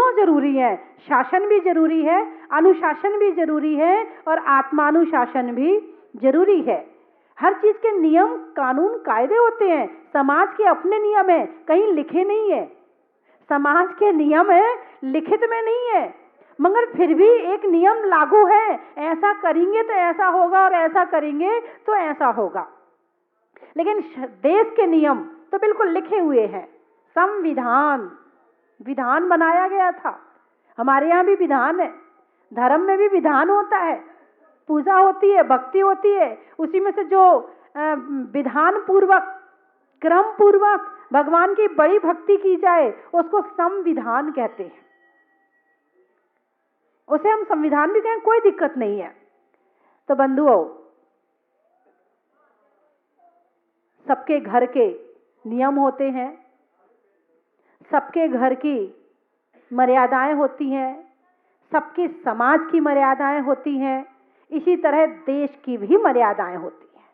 दोनों जरूरी हैं। शासन भी जरूरी है, अनुशासन भी जरूरी है और आत्मानुशासन भी जरूरी है। हर चीज के नियम कानून कायदे होते हैं। समाज के अपने नियम है, कहीं लिखे नहीं है। समाज के नियम है, लिखित में नहीं है, मगर फिर भी एक नियम लागू है, ऐसा करेंगे तो ऐसा होगा और ऐसा करेंगे तो ऐसा होगा। लेकिन देश के नियम तो बिल्कुल लिखे हुए हैं। संविधान, विधान बनाया गया था। हमारे यहाँ भी विधान है, धर्म में भी विधान होता है, पूजा होती है, भक्ति होती है। उसी में से जो विधान पूर्वक, क्रम पूर्वक भगवान की बड़ी भक्ति की जाए उसको संविधान कहते हैं। उसे हम संविधान भी कहें, कोई दिक्कत नहीं है। तो बंधुओं, सबके घर के नियम होते हैं, सबके घर की मर्यादाएं होती हैं, सबके समाज की मर्यादाएं होती हैं। इसी तरह देश की भी मर्यादाएं होती हैं।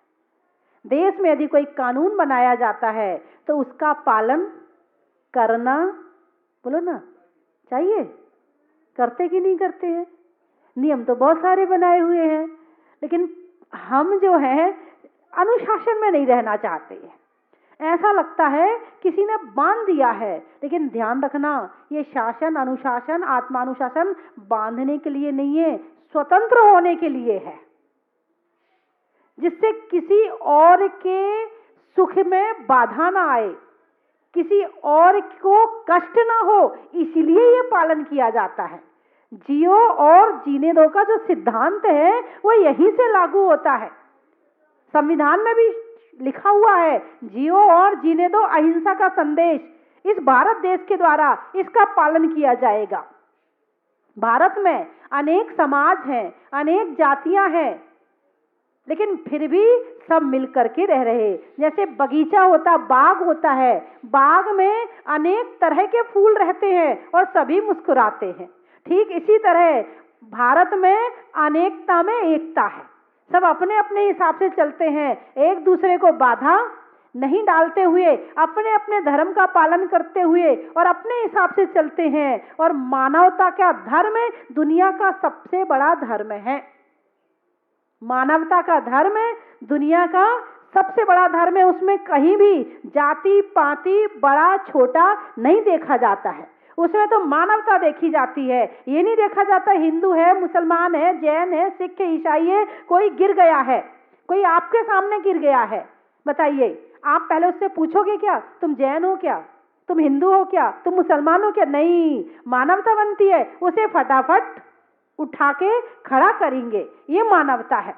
देश में यदि कोई कानून बनाया जाता है तो उसका पालन करना, बोलो ना, चाहिए। करते कि नहीं करते हैं? नियम तो बहुत सारे बनाए हुए हैं, लेकिन हम जो है अनुशासन में नहीं रहना चाहते हैं। ऐसा लगता है किसी ने बांध दिया है, लेकिन ध्यान रखना, ये शासन, अनुशासन, आत्मानुशासन बांधने के लिए नहीं है, स्वतंत्र होने के लिए है, जिससे किसी और के सुख में बाधा ना आए, किसी और को कष्ट ना हो, इसीलिए ये पालन किया जाता है। जियो और जीने दो का जो सिद्धांत है वो यहीं से लागू होता है। संविधान में भी लिखा हुआ है, जियो और जीने दो अहिंसा का संदेश इस भारत देश के द्वारा इसका पालन किया जाएगा। भारत में अनेक समाज हैं, अनेक जातियां हैं, लेकिन फिर भी सब मिलकर के रह रहे। जैसे बगीचा होता, बाग होता है, बाग में अनेक तरह के फूल रहते हैं और सभी मुस्कुराते हैं। ठीक इसी तरह भारत में अनेकता में एकता है। सब अपने अपने हिसाब से चलते हैं, एक दूसरे को बाधा नहीं डालते हुए, अपने अपने धर्म का पालन करते हुए और अपने हिसाब से चलते हैं। और मानवता का धर्म दुनिया का सबसे बड़ा धर्म है। मानवता का धर्म दुनिया का सबसे बड़ा धर्म है। उसमें कहीं भी जाति पाति, बड़ा छोटा नहीं देखा जाता है। उसमें तो मानवता देखी जाती है। ये नहीं देखा जाता हिंदू है, मुसलमान है, जैन है, सिख है, ईसाई है, कोई गिर गया है, कोई आपके सामने गिर गया है, बताइए आप पहले उससे पूछोगे क्या, तुम जैन हो क्या, तुम हिंदू हो क्या, तुम मुसलमान हो क्या? नहीं, मानवता बनती है, उसे फटाफट उठा के खड़ा करेंगे, ये मानवता है।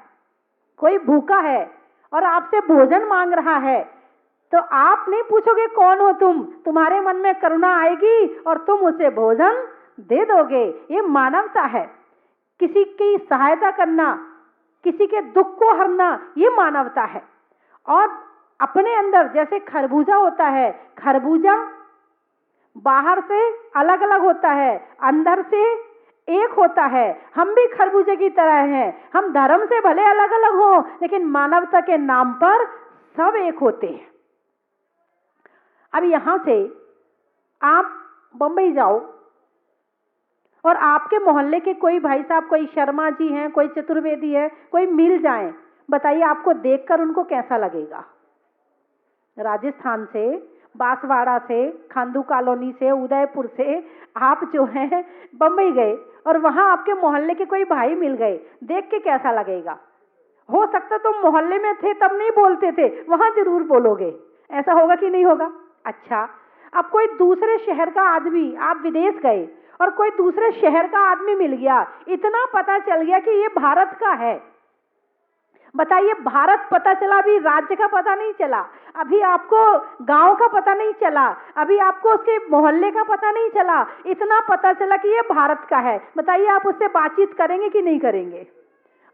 कोई भूखा है और आपसे भोजन मांग रहा है तो आप नहीं पूछोगे कौन हो तुम, तुम्हारे मन में करुणा आएगी और तुम उसे भोजन दे दोगे। ये मानवता है। किसी की सहायता करना, किसी के दुख को हरना, ये मानवता है। और अपने अंदर जैसे खरबूजा होता है, खरबूजा बाहर से अलग अलग होता है, अंदर से एक होता है। हम भी खरबूजे की तरह हैं। हम धर्म से भले अलग अलग हो, लेकिन मानवता के नाम पर सब एक होते हैं। अब यहां से आप बंबई जाओ और आपके मोहल्ले के कोई भाई साहब, कोई शर्मा जी हैं, कोई चतुर्वेदी है, कोई मिल जाएं, बताइए आपको देखकर उनको कैसा लगेगा? राजस्थान से, बांसवाड़ा से, खांडू कॉलोनी से, उदयपुर से आप जो हैं बंबई गए और वहां आपके मोहल्ले के कोई भाई मिल गए, देख के कैसा लगेगा? हो सकता तुम मोहल्ले में थे तब नहीं बोलते थे, वहां जरूर बोलोगे। ऐसा होगा कि नहीं होगा? अच्छा, अब कोई दूसरे शहर का आदमी, आप विदेश गए और कोई दूसरे शहर का आदमी मिल गया, इतना पता चल गया कि ये भारत का है। बताइए, भारत पता चला, अभी राज्य का पता नहीं चला, अभी आपको गांव का पता नहीं चला, अभी आपको उसके मोहल्ले का पता नहीं चला, इतना पता चला कि ये भारत का है। बताइए आप उससे बातचीत करेंगे कि नहीं करेंगे?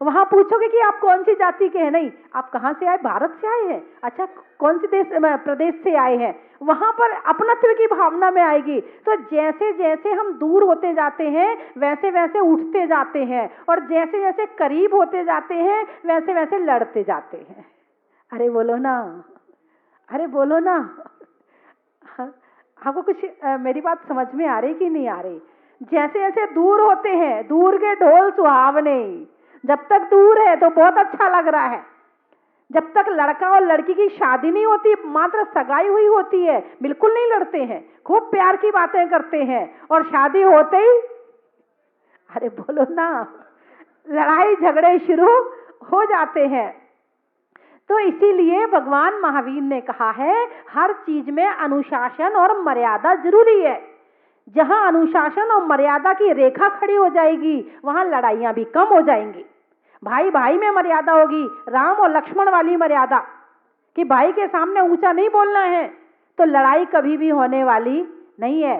वहां पूछोगे कि आप कौन सी जाति के हैं? नहीं, आप कहां से आए? भारत से आए हैं। अच्छा, कौन से देश प्रदेश से आए हैं? वहां पर अपनत्व की भावना में आएगी। तो जैसे जैसे हम दूर होते जाते हैं वैसे वैसे उठते जाते हैं, और जैसे जैसे करीब होते जाते हैं वैसे वैसे लड़ते जाते हैं। अरे बोलो ना, अरे बोलो ना। आपको कुछ मेरी बात समझ में आ रही कि नहीं आ रही? जैसे जैसे दूर होते हैं, दूर के ढोल सुहावने। जब तक दूर है तो बहुत अच्छा लग रहा है। जब तक लड़का और लड़की की शादी नहीं होती, मात्र सगाई हुई होती है, बिल्कुल नहीं लड़ते हैं, खूब प्यार की बातें करते हैं। और शादी होते ही, अरे बोलो ना, लड़ाई झगड़े शुरू हो जाते हैं। तो इसीलिए भगवान महावीर ने कहा है, हर चीज में अनुशासन और मर्यादा जरूरी है। जहां अनुशासन और मर्यादा की रेखा खड़ी हो जाएगी, वहां लड़ाइयां भी कम हो जाएंगी। भाई भाई में मर्यादा होगी, राम और लक्ष्मण वाली मर्यादा, कि भाई के सामने ऊंचा नहीं बोलना है, तो लड़ाई कभी भी होने वाली नहीं है।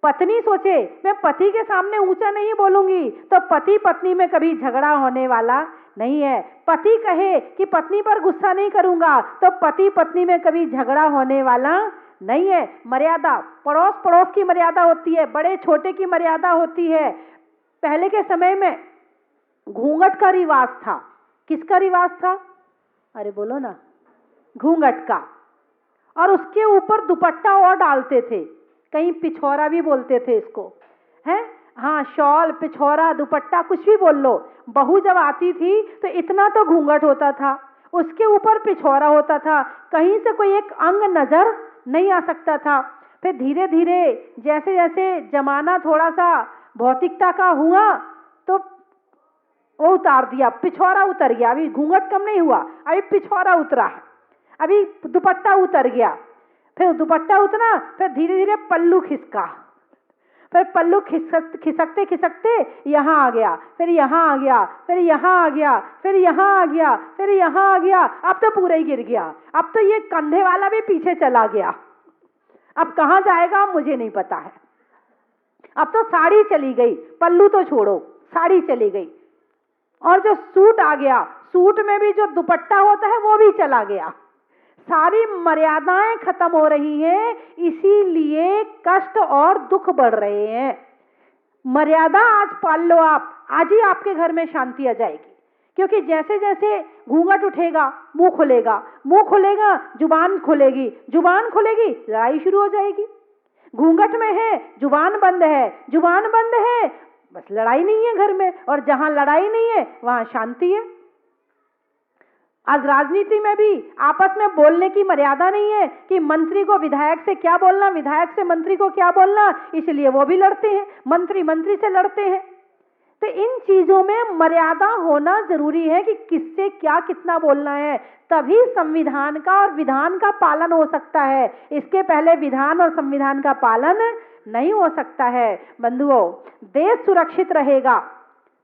पत्नी सोचे मैं पति के सामने ऊंचा नहीं बोलूंगी, तो पति पत्नी में कभी झगड़ा होने वाला नहीं है। पति कहे कि पत्नी पर गुस्सा नहीं करूंगा, तो पति पत्नी में कभी झगड़ा होने वाला नहीं है। मर्यादा, पड़ोस पड़ोस की मर्यादा होती है, बड़े छोटे की मर्यादा होती है। पहले के समय में घूंघट का रिवाज था। किसका रिवाज था? अरे बोलो ना, घूंघट का। और उसके ऊपर दुपट्टा और डालते थे, कहीं पिछौरा भी बोलते थे इसको, है? हाँ, शॉल, पिछौरा, दुपट्टा, कुछ भी बोल लो। बहू जब आती थी तो इतना तो घूंघट होता था, उसके ऊपर पिछौरा होता था, कहीं से कोई एक अंग नजर नहीं आ सकता था। फिर धीरे धीरे जैसे जैसे जमाना थोड़ा सा भौतिकता का हुआ, तो वो उतार दिया, पिछौरा उतर गया। अभी घूंघट कम नहीं हुआ, अभी पिछौरा उतरा है, अभी दुपट्टा उतर गया। फिर दुपट्टा उतरा, फिर धीरे धीरे पल्लू खिसका, फिर पल्लू खिसकते खिसकते यहाँ आ गया, फिर यहाँ आ गया, फिर यहाँ आ गया, फिर यहाँ आ गया, फिर यहाँ आ गया। अब तो पूरा ही गिर गया, अब तो ये कंधे वाला भी पीछे चला गया। अब कहाँ जाएगा मुझे नहीं पता है। अब तो साड़ी चली गई, पल्लू तो छोड़ो, साड़ी चली गई। और जो सूट आ गया, सूट में भी जो दुपट्टा होता है वो भी चला गया। सारी मर्यादाएं खत्म हो रही हैं, इसीलिए कष्ट और दुख बढ़ रहे हैं। मर्यादा आज पाल लो आप, आज ही आपके घर में शांति आ जाएगी। क्योंकि जैसे जैसे घूंघट उठेगा, मुंह खुलेगा, मुंह खुलेगा, जुबान खुलेगी, जुबान खुलेगी, लड़ाई शुरू हो जाएगी। घूंघट में है, जुबान बंद है, जुबान बंद है, बस लड़ाई नहीं है घर में। और जहां लड़ाई नहीं है वहां शांति है। आज राजनीति में भी आपस में बोलने की मर्यादा नहीं है कि मंत्री को विधायक से क्या बोलना, विधायक से मंत्री को क्या बोलना, इसलिए वो भी लड़ते हैं, मंत्री मंत्री से लड़ते हैं। तो इन चीजों में मर्यादा होना जरूरी है कि किससे क्या कितना बोलना है, तभी संविधान का और विधान का पालन हो सकता है। इसके पहले विधान और संविधान का पालन नहीं हो सकता है। बंधुओं, देश सुरक्षित रहेगा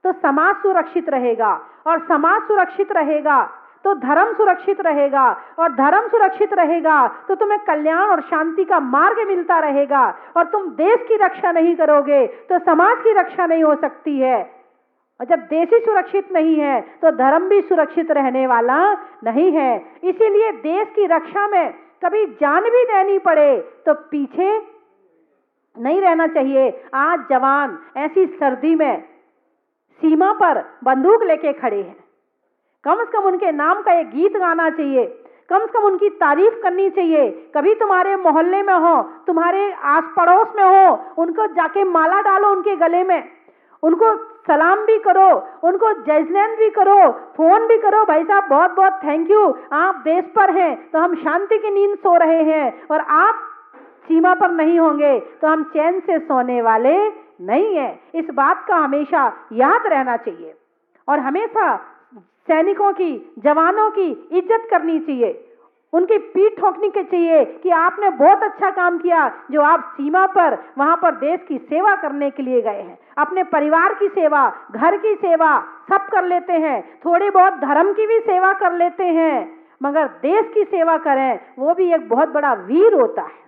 तो समाज सुरक्षित रहेगा, और समाज सुरक्षित रहेगा तो धर्म सुरक्षित रहेगा, और धर्म सुरक्षित रहेगा तो तुम्हें कल्याण और शांति का मार्ग मिलता रहेगा। और तुम देश की रक्षा नहीं करोगे तो समाज की रक्षा नहीं हो सकती है। और जब देश ही सुरक्षित नहीं है तो धर्म भी सुरक्षित रहने वाला नहीं है। इसीलिए देश की रक्षा में कभी जान भी देनी पड़े तो पीछे नहीं रहना चाहिए। आज जवान ऐसी सर्दी में सीमा पर बंदूक लेके खड़े हैं, कम से कम उनके नाम का एक गीत गाना चाहिए, कम से कम उनकी तारीफ करनी चाहिए। कभी तुम्हारे मोहल्ले में हो, तुम्हारे आस पड़ोस में हो, उनको जाके माला डालो उनके गले में, उनको सलाम भी करो, उनको जयजैन भी करो, फोन भी करो, भाई साहब बहुत बहुत थैंक यू, आप देश पर हैं तो हम शांति की नींद सो रहे हैं, और आप सीमा पर नहीं होंगे तो हम चैन से सोने वाले नहीं हैं। इस बात का हमेशा याद रहना चाहिए, और हमेशा सैनिकों की, जवानों की इज्जत करनी चाहिए, उनकी पीठ ठोकनी के चाहिए कि आपने बहुत अच्छा काम किया, जो आप सीमा पर वहां पर देश की सेवा करने के लिए गए हैं। अपने परिवार की सेवा, घर की सेवा सब कर लेते हैं, थोड़ी बहुत धर्म की भी सेवा कर लेते हैं, मगर देश की सेवा करें वो भी एक बहुत बड़ा वीर होता है।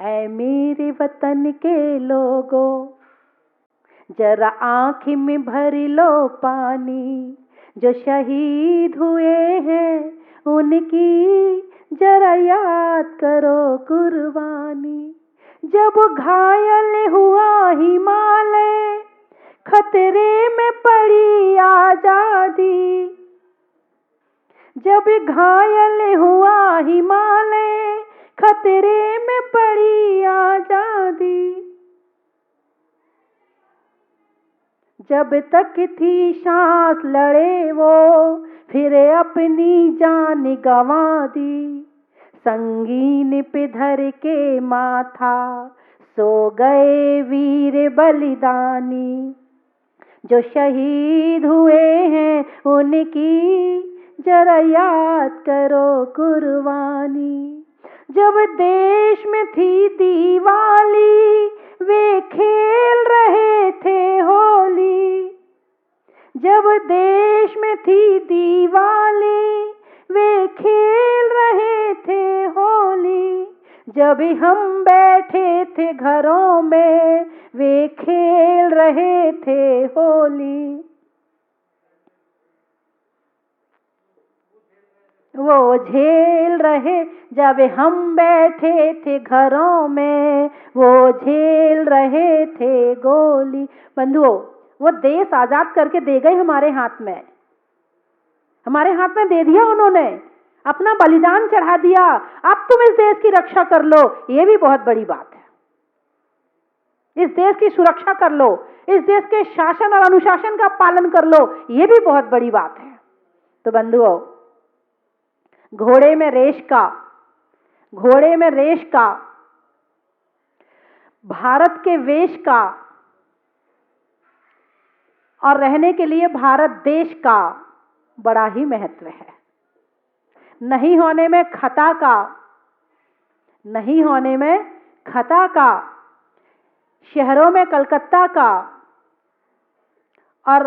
ऐ मेरे वतन के लोगों, जरा आँख में भर लो पानी, जो शहीद हुए हैं उनकी जरा याद करो कुर्बानी। जब घायल हुआ हिमालय, खतरे में पड़ी आजादी, जब घायल हुआ हिमालय, खतरे में पड़ी आजादी। जब तक थी सांस लड़े वो, फिर अपनी जान गंवा दी। संगीन पे धर के माथा, सो गए वीर बलिदानी। जो शहीद हुए हैं उनकी, जरा याद करो कुर्बानी। जब देश में थी दिवाली, वे खेल रहे थे होली। जब देश में थी दिवाली, वे खेल रहे थे होली। जब हम बैठे थे घरों में, वे खेल रहे थे होली। वो झेल रहे, जब हम बैठे थे घरों में, वो झेल रहे थे गोली। बंधुओं, वो देश आजाद करके दे गए हमारे हाथ में, हमारे हाथ में दे दिया उन्होंने, अपना बलिदान चढ़ा दिया। अब तुम इस देश की रक्षा कर लो, ये भी बहुत बड़ी बात है। इस देश की सुरक्षा कर लो, इस देश के शासन और अनुशासन का पालन कर लो, ये भी बहुत बड़ी बात है। तो बंधुओं, घोड़े में रेस का, घोड़े में रेस का, भारत के वेश का और रहने के लिए भारत देश का बड़ा ही महत्व है। नहीं होने में खता का, नहीं होने में खता का, शहरों में कलकत्ता का, और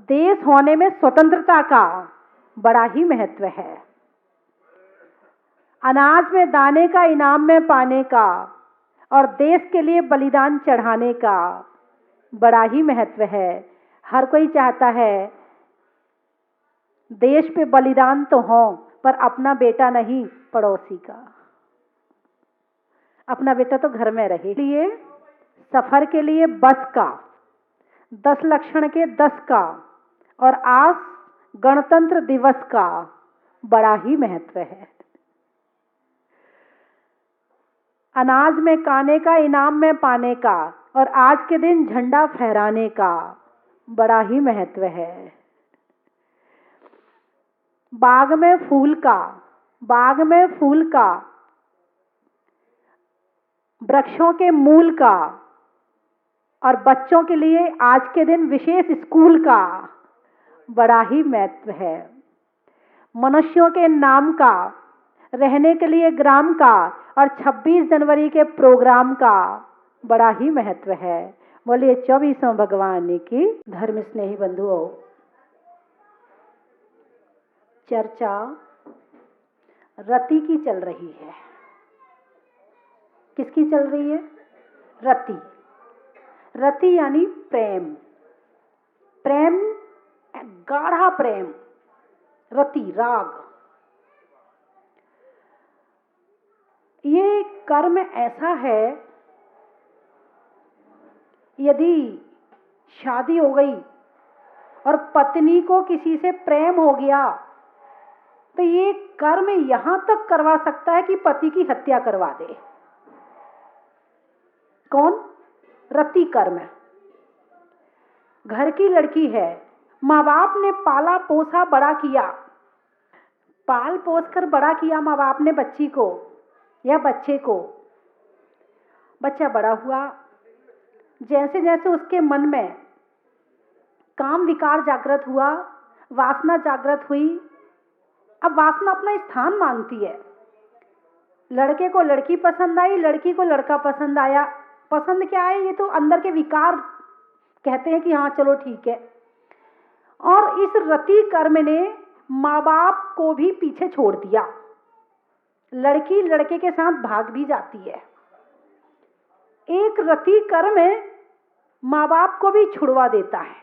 देश होने में स्वतंत्रता का बड़ा ही महत्व है। अनाज में दाने का इनाम में पाने का और देश के लिए बलिदान चढ़ाने का बड़ा ही महत्व है। हर कोई चाहता है देश पे बलिदान तो हो, पर अपना बेटा नहीं, पड़ोसी का, अपना बेटा तो घर में रहे। इसलिए सफर के लिए बस का, 10 लक्षण के 10 का और आज गणतंत्र दिवस का बड़ा ही महत्व है। अनाज में खाने का, इनाम में पाने का और आज के दिन झंडा फहराने का बड़ा ही महत्व है। बाग में फूल का, बाग में फूल का, वृक्षों के मूल का और बच्चों के लिए आज के दिन विशेष स्कूल का बड़ा ही महत्व है। मनुष्यों के नाम का, रहने के लिए ग्राम का और 26 जनवरी के प्रोग्राम का बड़ा ही महत्व है। बोलिए 24वें भगवान की। धर्म स्नेही बंधुओं, चर्चा रति की चल रही है। किसकी चल रही है? रति। रति यानी प्रेम, प्रेम, गाढ़ा प्रेम, रति, राग। ये कर्म ऐसा है, यदि शादी हो गई और पत्नी को किसी से प्रेम हो गया तो ये कर्म यहां तक करवा सकता है कि पति की हत्या करवा दे। कौन? रति कर्म। घर की लड़की है, माँ बाप ने पाला पोसा बड़ा किया, पाल पोस कर बड़ा किया माँ बाप ने बच्ची को या बच्चे को। बच्चा बड़ा हुआ, जैसे जैसे उसके मन में काम विकार जागृत हुआ, वासना जागृत हुई। अब वासना अपना स्थान मांगती है। लड़के को लड़की पसंद आई, लड़की को लड़का पसंद आया। पसंद क्या है? ये तो अंदर के विकार कहते हैं कि हाँ चलो ठीक है। और इस रति कर्म ने माँ बाप को भी पीछे छोड़ दिया। लड़की लड़के के साथ भाग भी जाती है। एक रति कर्म माँ बाप को भी छुड़वा देता है।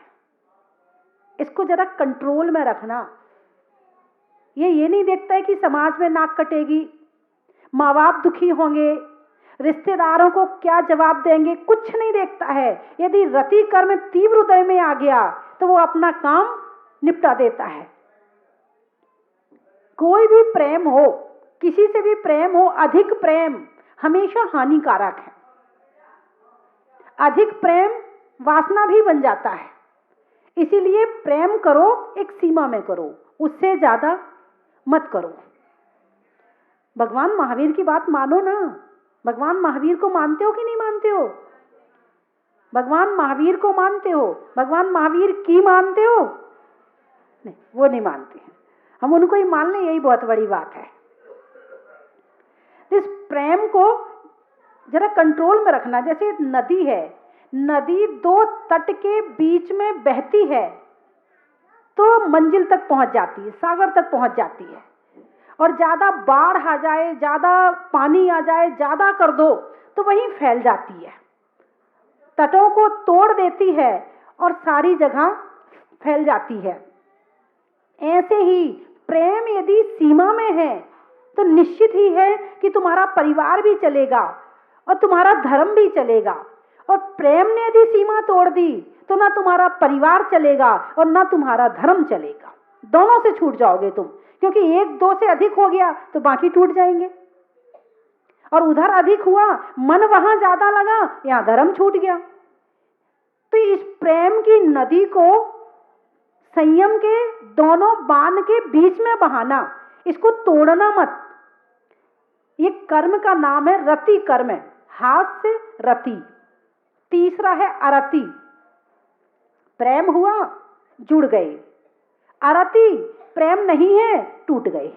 इसको जरा कंट्रोल में रखना। ये नहीं देखता है कि समाज में नाक कटेगी, माँ बाप दुखी होंगे, रिश्तेदारों को क्या जवाब देंगे, कुछ नहीं देखता है। यदि रति कर्म तीव्र हृदय में आ गया तो वो अपना काम निपटा देता है। कोई भी प्रेम हो, किसी से भी प्रेम हो, अधिक प्रेम हमेशा हानिकारक है। अधिक प्रेम वासना भी बन जाता है। इसीलिए प्रेम करो, एक सीमा में करो, उससे ज्यादा मत करो। भगवान महावीर की बात मानो ना। भगवान महावीर को मानते हो कि नहीं मानते हो? भगवान महावीर को मानते हो? भगवान महावीर की मानते हो? नहीं, वो नहीं मानते हैं। हम उनको ही मान लें, यही बहुत बड़ी बात है। इस प्रेम को जरा कंट्रोल में रखना। जैसे नदी है, नदी दो तट के बीच में बहती है तो मंजिल तक पहुंच जाती है, सागर तक पहुंच जाती है। और ज्यादा बाढ़ आ जाए, ज्यादा पानी आ जाए, ज्यादा कर दो तो वहीं फैल जाती है, तटों को तोड़ देती है और सारी जगह फैल जाती है। ऐसे ही प्रेम यदि सीमा में है तो निश्चित ही है कि तुम्हारा परिवार भी चलेगा और तुम्हारा धर्म भी चलेगा। और प्रेम ने यदि सीमा तोड़ दी तो ना तुम्हारा परिवार चलेगा और ना तुम्हारा धर्म चलेगा। दोनों से छूट जाओगे तुम, क्योंकि एक दो से अधिक हो गया तो बाकी टूट जाएंगे। और उधर अधिक हुआ, मन वहां ज्यादा लगा, यहां धर्म छूट गया। तो इस प्रेम की नदी को संयम के दोनों बांध के बीच में बहाना, इसको तोड़ना मत। ये कर्म का नाम है रति कर्म, हाथ से रति। तीसरा है अरति। प्रेम हुआ, जुड़ गए। अरति, प्रेम नहीं है, टूट गए।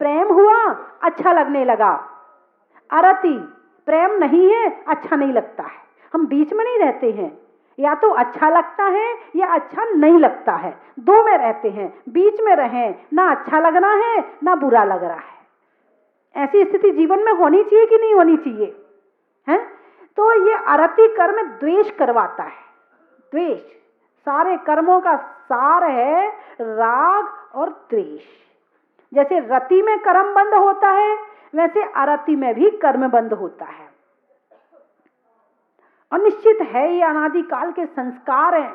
प्रेम हुआ, अच्छा लगने लगा। अरति, प्रेम नहीं है, अच्छा नहीं लगता है। हम बीच में नहीं रहते हैं, या तो अच्छा लगता है या अच्छा नहीं लगता है, दो में रहते हैं। बीच में रहें, ना अच्छा लगना है ना बुरा लग रहा है। ऐसी स्थिति जीवन में होनी चाहिए कि नहीं होनी चाहिए? है? तो ये अरति कर्म द्वेष करवाता है। द्वेष सारे कर्मों का सार है, राग और द्वेष। जैसे रति में कर्म बंद होता है, वैसे अरति में भी कर्म बंद होता है। और निश्चित है ये अनादिकाल के संस्कार हैं,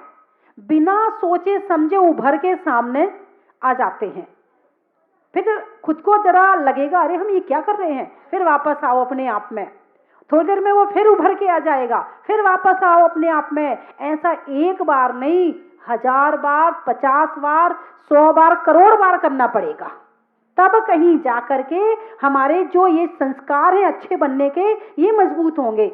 बिना सोचे समझे उभर के सामने आ जाते हैं। फिर खुद को जरा लगेगा अरे हम ये क्या कर रहे हैं, फिर वापस आओ अपने आप में। थोड़ी देर में वो फिर उभर के आ जाएगा, फिर वापस आओ अपने आप में। ऐसा एक बार नहीं, 1000 बार, 50 बार, 100 बार, करोड़ बार करना पड़ेगा। तब कहीं जाकर के हमारे जो ये संस्कार हैं अच्छे बनने के, ये मजबूत होंगे।